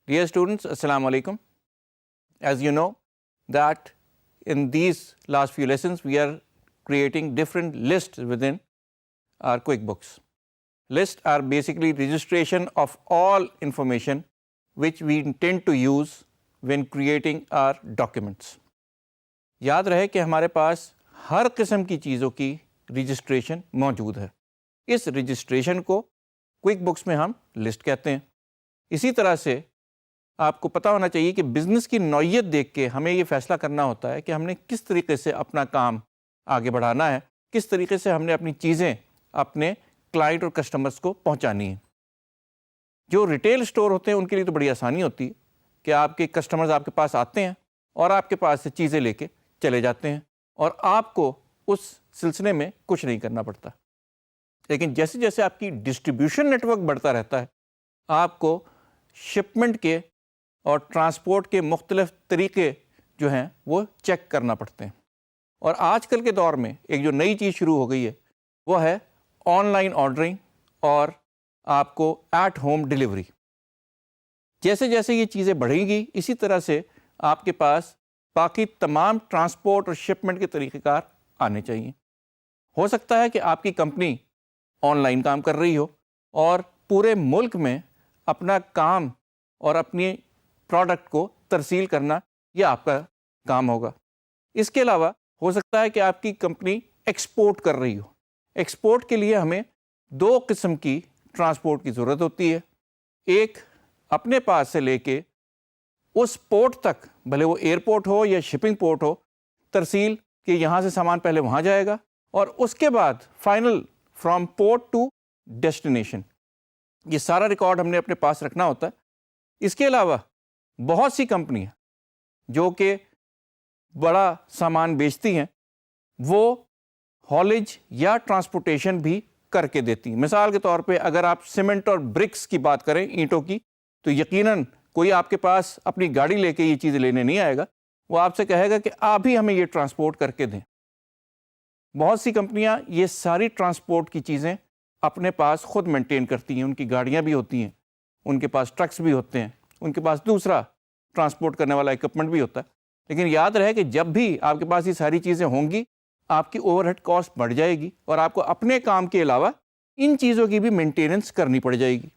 Dear students, Assalamu alaikum. As you know that in these last few lessons we are creating different lists within our QuickBooks. Lists are basically registration of all information which we intend to use when creating our documents. یاد رہے کہ ہمارے پاس ہر قسم کی چیزوں کی registration موجود ہے. اس رجسٹریشن کو کوئک بکس میں ہم لسٹ کہتے ہیں. اسی طرح سے آپ کو پتہ ہونا چاہیے کہ بزنس کی نوعیت دیکھ کے ہمیں یہ فیصلہ کرنا ہوتا ہے کہ ہم نے کس طریقے سے اپنا کام آگے بڑھانا ہے, کس طریقے سے ہم نے اپنی چیزیں اپنے کلائنٹ اور کسٹمرز کو پہنچانی ہیں. جو ریٹیل سٹور ہوتے ہیں ان کے لیے تو بڑی آسانی ہوتی ہے کہ آپ کے کسٹمرز آپ کے پاس آتے ہیں اور آپ کے پاس سے چیزیں لے کے چلے جاتے ہیں اور آپ کو اس سلسلے میں کچھ نہیں کرنا پڑتا. لیکن جیسے جیسے آپ کی ڈسٹریبیوشن نیٹ ورک بڑھتا رہتا ہے, آپ کو شپمنٹ کے اور ٹرانسپورٹ کے مختلف طریقے جو ہیں وہ چیک کرنا پڑتے ہیں. اور آج کل کے دور میں ایک جو نئی چیز شروع ہو گئی ہے وہ ہے آن لائن آرڈرنگ اور آپ کو ایٹ ہوم ڈلیوری. جیسے جیسے یہ چیزیں بڑھیں گی اسی طرح سے آپ کے پاس باقی تمام ٹرانسپورٹ اور شپمنٹ کے طریقہ کار آنے چاہیے. ہو سکتا ہے کہ آپ کی کمپنی آن لائن کام کر رہی ہو اور پورے ملک میں اپنا کام اور اپنی پروڈکٹ کو ترسیل کرنا یہ آپ کا کام ہوگا. اس کے علاوہ ہو سکتا ہے کہ آپ کی کمپنی ایکسپورٹ کر رہی ہو. ایکسپورٹ کے لیے ہمیں دو قسم کی ٹرانسپورٹ کی ضرورت ہوتی ہے. ایک اپنے پاس سے لے کے اس پورٹ تک, بھلے وہ ایئرپورٹ ہو یا شپنگ پورٹ ہو, ترسیل کہ یہاں سے سامان پہلے وہاں جائے گا اور اس کے بعد final from port to destination. یہ سارا ریکارڈ ہم نے اپنے پاس رکھنا ہوتا ہے. اس کے علاوہ بہت سی کمپنیاں جو کہ بڑا سامان بیچتی ہیں وہ ہالج یا ٹرانسپورٹیشن بھی کر کے دیتی ہیں. مثال کے طور پہ اگر آپ سیمنٹ اور برکس کی بات کریں, اینٹوں کی, تو یقیناً کوئی آپ کے پاس اپنی گاڑی لے کے یہ چیزیں لینے نہیں آئے گا. وہ آپ سے کہے گا کہ آپ ہی ہمیں یہ ٹرانسپورٹ کر کے دیں. بہت سی کمپنیاں یہ ساری ٹرانسپورٹ کی چیزیں اپنے پاس خود مینٹین کرتی ہیں. ان کی گاڑیاں بھی ہوتی ہیں, ان کے پاس ٹرکس بھی ہوتے ہیں, ان کے پاس دوسرا ٹرانسپورٹ کرنے والا اکوپمنٹ بھی ہوتا ہے. لیکن یاد رہے کہ جب بھی آپ کے پاس یہ ساری چیزیں ہوں گی آپ کی اوور ہیڈ کاسٹ بڑھ جائے گی اور آپ کو اپنے کام کے علاوہ ان چیزوں کی بھی مینٹیننس کرنی پڑ جائے گی.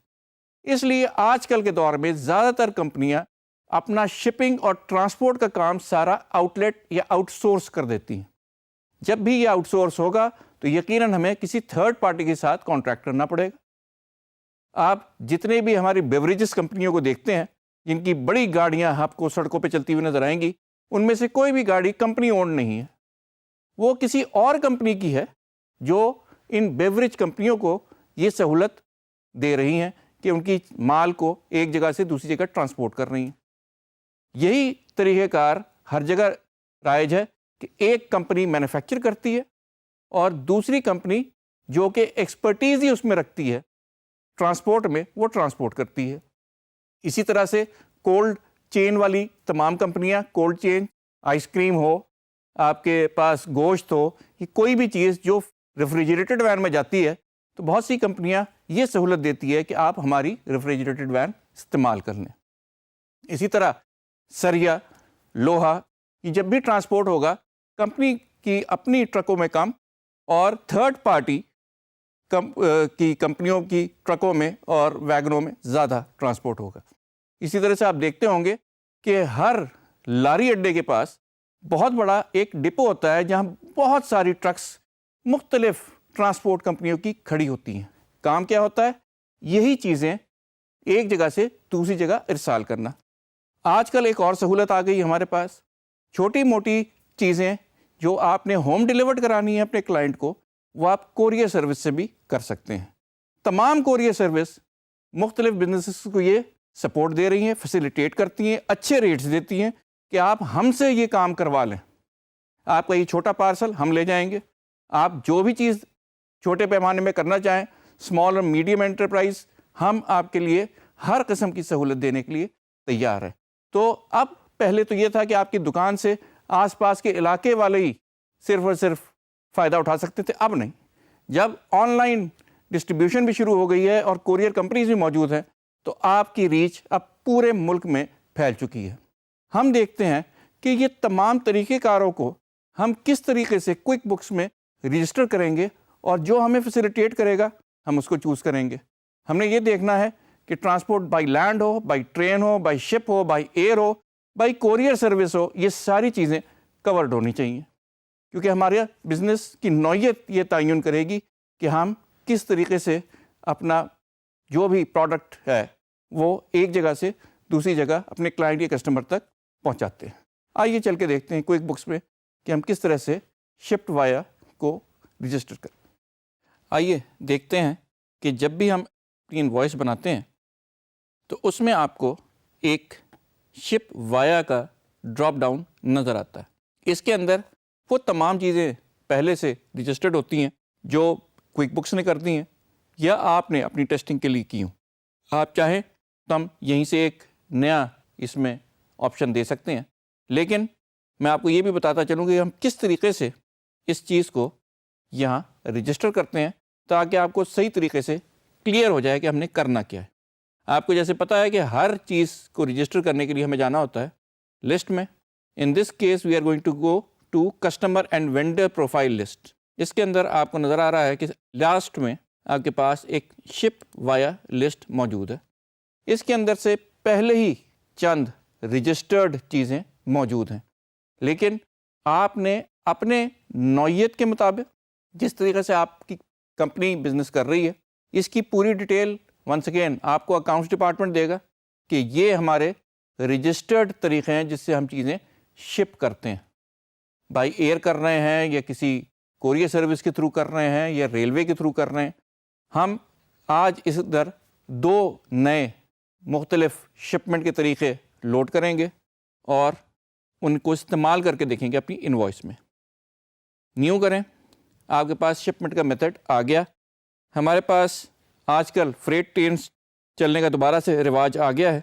اس لیے آج کل کے دور میں زیادہ تر کمپنیاں اپنا شپنگ اور ٹرانسپورٹ کا کام سارا آؤٹ لیٹ یا آؤٹ سورس کر دیتی ہیں. جب بھی یہ آؤٹ سورس ہوگا تو یقیناً ہمیں کسی تھرڈ پارٹی کے ساتھ کانٹریکٹ کرنا پڑے گا. آپ جتنے بھی ہماری بیوریجز کمپنیوں کو دیکھتے ہیں جن کی بڑی گاڑیاں آپ کو سڑکوں پہ چلتی ہوئی نظر آئیں گی, ان میں سے کوئی بھی گاڑی کمپنی اونڈ نہیں ہے. وہ کسی اور کمپنی کی ہے جو ان بیوریج کمپنیوں کو یہ سہولت دے رہی ہیں کہ ان کی مال کو ایک جگہ سے دوسری جگہ ٹرانسپورٹ کر رہی ہیں. یہی طریقہ کار ہر جگہ رائج ہے کہ ایک کمپنی مینوفیکچر کرتی ہے اور دوسری کمپنی جو کہ ایکسپرٹیز ہی اس میں رکھتی ہے ٹرانسپورٹ میں, وہ ٹرانسپورٹ کرتی ہے. اسی طرح سے کولڈ چین والی تمام کمپنیاں, کولڈ چین, آئس کریم ہو, آپ کے پاس گوشت ہو, یہ کوئی بھی چیز جو ریفریجریٹڈ وین میں جاتی ہے تو بہت سی کمپنیاں یہ سہولت دیتی ہے کہ آپ ہماری ریفریجریٹڈ وین استعمال کر لیں. اسی طرح سریا, لوہا, یہ جب بھی ٹرانسپورٹ ہوگا کمپنی کی اپنی ٹرکوں میں کم اور تھرڈ پارٹی کی کمپنیوں کی ٹرکوں میں اور ویگنوں میں زیادہ ٹرانسپورٹ ہوگا. اسی طرح سے آپ دیکھتے ہوں گے کہ ہر لاری اڈے کے پاس بہت بڑا ایک ڈپو ہوتا ہے جہاں بہت ساری ٹرکس مختلف ٹرانسپورٹ کمپنیوں کی کھڑی ہوتی ہیں. کام کیا ہوتا ہے؟ یہی چیزیں ایک جگہ سے دوسری جگہ ارسال کرنا. آج کل ایک اور سہولت آ گئی ہمارے پاس. چھوٹی موٹی چیزیں جو آپ نے ہوم ڈیلیورڈ کرانی ہے اپنے کلائنٹ کو, وہ آپ کوریئر سروس سے بھی کر سکتے ہیں. تمام کوریئر سروس مختلف بزنسز کو یہ سپورٹ دے رہی ہیں, فیسیلیٹیٹ کرتی ہیں, اچھے ریٹس دیتی ہیں کہ آپ ہم سے یہ کام کروا لیں. آپ کا یہ چھوٹا پارسل ہم لے جائیں گے. آپ جو بھی چیز چھوٹے پیمانے میں کرنا چاہیں, اسمال اور میڈیم انٹرپرائز, ہم آپ کے لیے ہر قسم کی سہولت دینے کے لیے تیار ہیں. تو اب پہلے تو یہ تھا کہ آپ کی دکان سے آس پاس کے علاقے والے ہی صرف اور صرف فائدہ اٹھا سکتے تھے. اب نہیں. جب آن لائن ڈسٹریبیوشن بھی شروع ہو گئی ہے اور کوریئر کمپنیز بھی موجود ہیں تو آپ کی ریچ اب پورے ملک میں پھیل چکی ہے۔ ہم دیکھتے ہیں کہ یہ تمام طریقہ کاروں کو ہم کس طریقے سے کوئک بکس میں رجسٹر کریں گے، اور جو ہمیں فیسیلیٹیٹ کرے گا ہم اس کو چوز کریں گے۔ ہم نے یہ دیکھنا ہے کہ ٹرانسپورٹ بائی لینڈ ہو، بائی ٹرین ہو، بائی شپ ہو، بائی ایئر ہو، بائی کوریئر سروس ہو، یہ ساری چیزیں کورڈ ہونی چاہیے، کیونکہ ہمارے بزنس کی نوعیت یہ تعین کرے گی کہ ہم کس طریقے سے اپنا جو بھی پروڈکٹ ہے وہ ایک جگہ سے دوسری جگہ اپنے کلائنٹ یا کسٹمر تک پہنچاتے ہیں۔ آئیے چل کے دیکھتے ہیں کوئک بکس میں کہ ہم کس طرح سے شپڈ وایا کو رجسٹر کریں۔ آئیے دیکھتے ہیں کہ جب بھی ہم اپنی انوائس بناتے ہیں تو اس میں آپ کو ایک شپ وایا کا ڈراپ ڈاؤن نظر آتا ہے۔ اس کے اندر وہ تمام چیزیں پہلے سے رجسٹرڈ ہوتی ہیں جو کوئک بکس نے کر دی ہیں یا آپ نے اپنی ٹیسٹنگ کے لیے کی ہوں۔ آپ چاہیں تو ہم یہیں سے ایک نیا اس میں آپشن دے سکتے ہیں، لیکن میں آپ کو یہ بھی بتاتا چلوں کہ ہم کس طریقے سے اس چیز کو یہاں رجسٹر کرتے ہیں تاکہ آپ کو صحیح طریقے سے کلیئر ہو جائے کہ ہم نے کرنا کیا ہے۔ آپ کو جیسے پتہ ہے کہ ہر چیز کو رجسٹر کرنے کے لیے ہمیں جانا ہوتا ہے لسٹ میں۔ In this case we are going to go to customer and vendor profile list. اس کے اندر آپ کو نظر آ رہا ہے کہ لاسٹ میں آپ کے پاس ایک شپ وایا لسٹ موجود ہے۔ اس کے اندر سے پہلے ہی چند رجسٹرڈ چیزیں موجود ہیں، لیکن آپ نے اپنے نوعیت کے مطابق جس طریقے سے آپ کی کمپنی بزنس کر رہی ہے اس کی پوری ڈیٹیل ونس اگین آپ کو اکاؤنٹس ڈپارٹمنٹ دے گا کہ یہ ہمارے رجسٹرڈ طریقے ہیں جس سے ہم چیزیں شپ کرتے ہیں۔ بائی ایئر کر رہے ہیں یا کسی کوریئر سروس کے تھرو کر رہے ہیں یا ریلوے کے تھرو کر رہے ہیں۔ ہم آج اس در 2 نئے مختلف شپمنٹ کے طریقے لوڈ کریں گے اور ان کو استعمال کر کے دیکھیں گے اپنی انوائس میں۔ نیو کریں، آپ کے پاس شپمنٹ کا میتھڈ آ گیا۔ ہمارے پاس آج کل فریٹ ٹرینس چلنے کا دوبارہ سے رواج آ گیا ہے،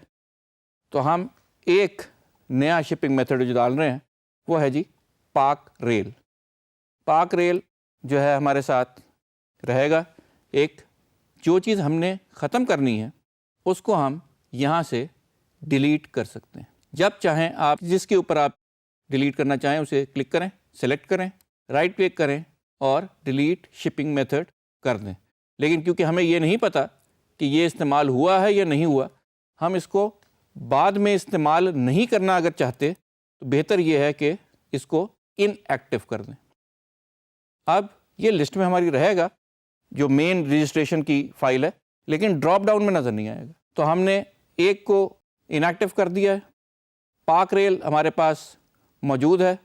تو ہم ایک نیا شپنگ میتھڈ جو ڈال رہے ہیں وہ ہے جی پاک ریل۔ پاک ریل جو ہے ہمارے ساتھ رہے گا۔ ایک جو چیز ہم نے ختم کرنی ہے اس کو ہم یہاں سے ڈیلیٹ کر سکتے ہیں۔ جب چاہیں آپ جس کے اوپر آپ ڈیلیٹ کرنا چاہیں اسے کلک کریں، سلیکٹ کریں، رائٹ کلک کریں اور ڈیلیٹ شپنگ میتھڈ کر دیں۔ لیکن کیونکہ ہمیں یہ نہیں پتہ کہ یہ استعمال ہوا ہے یا نہیں ہوا، ہم اس کو بعد میں استعمال نہیں کرنا اگر چاہتے تو بہتر یہ ہے کہ اس کو ان ایکٹیو کر دیں۔ اب یہ لسٹ میں ہماری رہے گا جو مین رجسٹریشن کی فائل ہے، لیکن ڈراپ ڈاؤن میں نظر نہیں آئے گا۔ تو ہم نے ایک کو ان ایکٹیو کر دیا ہے، پاک ریل ہمارے پاس موجود ہے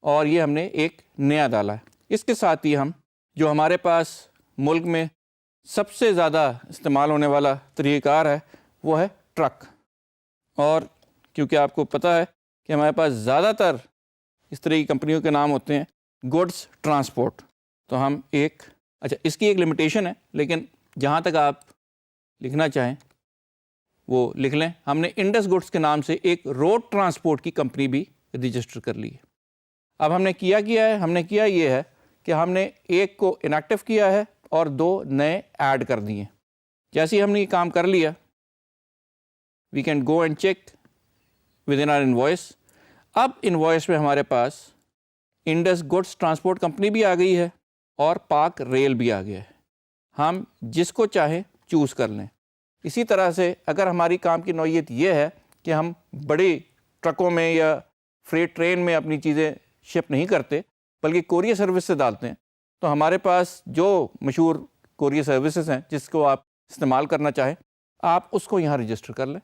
اور یہ ہم نے ایک نیا ڈالا ہے۔ اس کے ساتھ ہی ہم جو ہمارے پاس ملک میں سب سے زیادہ استعمال ہونے والا طریقہ کار ہے وہ ہے ٹرک، اور کیونکہ آپ کو پتہ ہے کہ ہمارے پاس زیادہ تر اس طرح کی کمپنیوں کے نام ہوتے ہیں گڈس ٹرانسپورٹ، تو ہم اس کی ایک لمیٹیشن ہے، لیکن جہاں تک آپ لکھنا چاہیں وہ لکھ لیں۔ ہم نے انڈس گڈس کے نام سے ایک روڈ ٹرانسپورٹ کی کمپنی بھی رجسٹر کر لی ہے۔ اب ہم نے کیا ہے، ہم نے کیا یہ ہے کہ ہم نے ایک کو انیکٹیو کیا ہے اور 2 نئے ایڈ کر دیے۔ جیسے ہی ہم نے یہ کام کر لیا، we can go and check with in our invoice. اب انوائس میں ہمارے پاس انڈس گڈس ٹرانسپورٹ کمپنی بھی آ گئی ہے اور پاک ریل بھی آ گیا ہے۔ ہم جس کو چاہیں چوز کر لیں۔ اسی طرح سے اگر ہماری کام کی نوعیت یہ ہے کہ ہم بڑے ٹرکوں میں یا فریٹ ٹرین میں اپنی چیزیں شپ نہیں کرتے بلکہ کوریئر سروس سے ڈالتے ہیں، تو ہمارے پاس جو مشہور کوریئر سروسز ہیں جس کو آپ استعمال کرنا چاہیں آپ اس کو یہاں رجسٹر کر لیں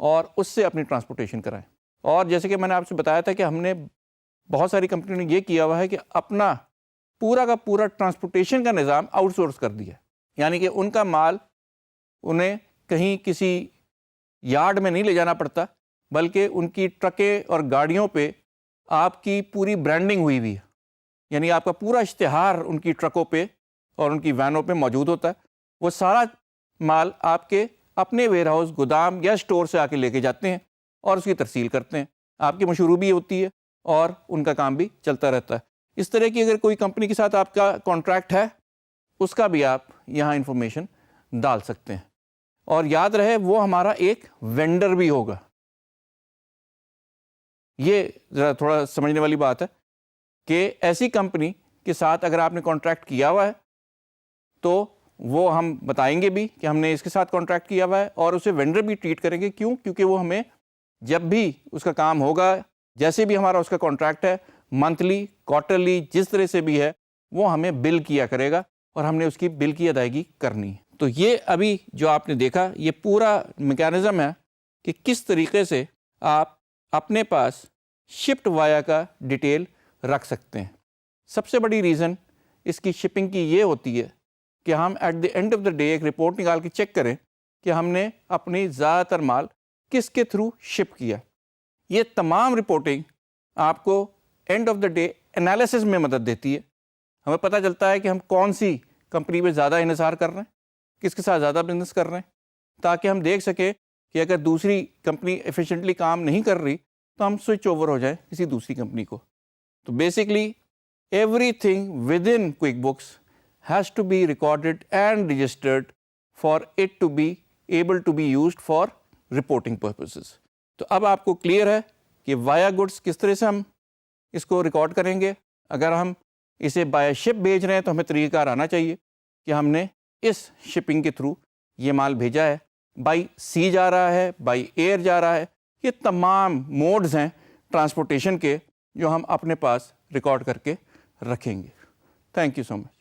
اور اس سے اپنی ٹرانسپورٹیشن کرائیں۔ اور جیسے کہ میں نے آپ سے بتایا تھا کہ ہم نے بہت ساری کمپنیوں نے یہ کیا ہوا ہے کہ اپنا پورا کا پورا ٹرانسپورٹیشن کا نظام آؤٹ سورس کر دیا، یعنی کہ ان کا مال انہیں کہیں کسی یارڈ میں نہیں لے جانا پڑتا، بلکہ ان کی ٹرکیں اور گاڑیوں پہ آپ کی پوری برانڈنگ ہوئی ہے، یعنی آپ کا پورا اشتہار ان کی ٹرکوں پہ اور ان کی وینوں پہ موجود ہوتا ہے۔ وہ سارا مال آپ کے اپنے ویئر ہاؤس، گودام یا اسٹور سے آ کے لے کے جاتے ہیں اور اس کی ترسیل کرتے ہیں۔ آپ کی مشروع بھی ہوتی ہے اور ان کا کام بھی چلتا رہتا ہے۔ اس طرح کی اگر کوئی کمپنی کے ساتھ آپ کا کانٹریکٹ ہے اس کا بھی آپ یہاں انفارمیشن ڈال سکتے ہیں۔ اور یاد رہے وہ ہمارا ایک وینڈر بھی ہوگا. یہ ذرا تھوڑا سمجھنے والی بات ہے کہ ایسی کمپنی کے ساتھ اگر آپ نے کانٹریکٹ کیا ہوا ہے تو وہ ہم بتائیں گے بھی کہ ہم نے اس کے ساتھ کانٹریکٹ کیا ہوا ہے, اور اسے وینڈر بھی ٹریٹ کریں گے. کیوں؟ کیونکہ وہ ہمیں جب بھی اس کا کام ہوگا, جیسے بھی ہمارا اس کا کانٹریکٹ ہے, منتھلی, کوارٹرلی, جس طرح سے بھی ہے, وہ ہمیں بل کیا کرے گا اور ہم نے اس کی بل کی ادائیگی کرنی ہے. تو یہ ابھی جو آپ نے دیکھا یہ پورا میکینزم ہے کہ کس طریقے سے آپ اپنے پاس شپڈ وایا کا ڈیٹیل رکھ سکتے ہیں. سب سے بڑی ریزن اس کی شپنگ کی یہ ہوتی ہے کہ ہم at the end of the day ایک رپورٹ نکال کے چیک کریں کہ ہم نے اپنی زیادہ تر مال کس کے تھرو شپ کیا. یہ تمام رپورٹنگ آپ کو and of the day analysis میں مدد دیتی ہے. ہمیں پتہ چلتا ہے کہ ہم کون سی کمپنی میں زیادہ انحصار کر رہے ہیں, کس کے ساتھ زیادہ بزنس کر رہے ہیں, تاکہ ہم دیکھ سکیں کہ اگر دوسری کمپنی ایفیشینٹلی کام نہیں کر رہی تو ہم سوئچ اوور ہو جائیں کسی دوسری کمپنی کو. تو basically every thing with in quick books has to be recorded and registered for it to be able to be used for reporting purposes. تو اب آپ کو کلیئر ہے کہ وایا گڈس کس طرح سے ہم اس کو ریکارڈ کریں گے. اگر ہم اسے بائی شپ بھیج رہے ہیں تو ہمیں طریقہ کار آنا چاہیے کہ ہم نے اس شپنگ کے تھرو یہ مال بھیجا ہے, بائی سی جا رہا ہے, بائی ایئر جا رہا ہے. یہ تمام موڈز ہیں ٹرانسپورٹیشن کے جو ہم اپنے پاس ریکارڈ کر کے رکھیں گے. Thank you so much.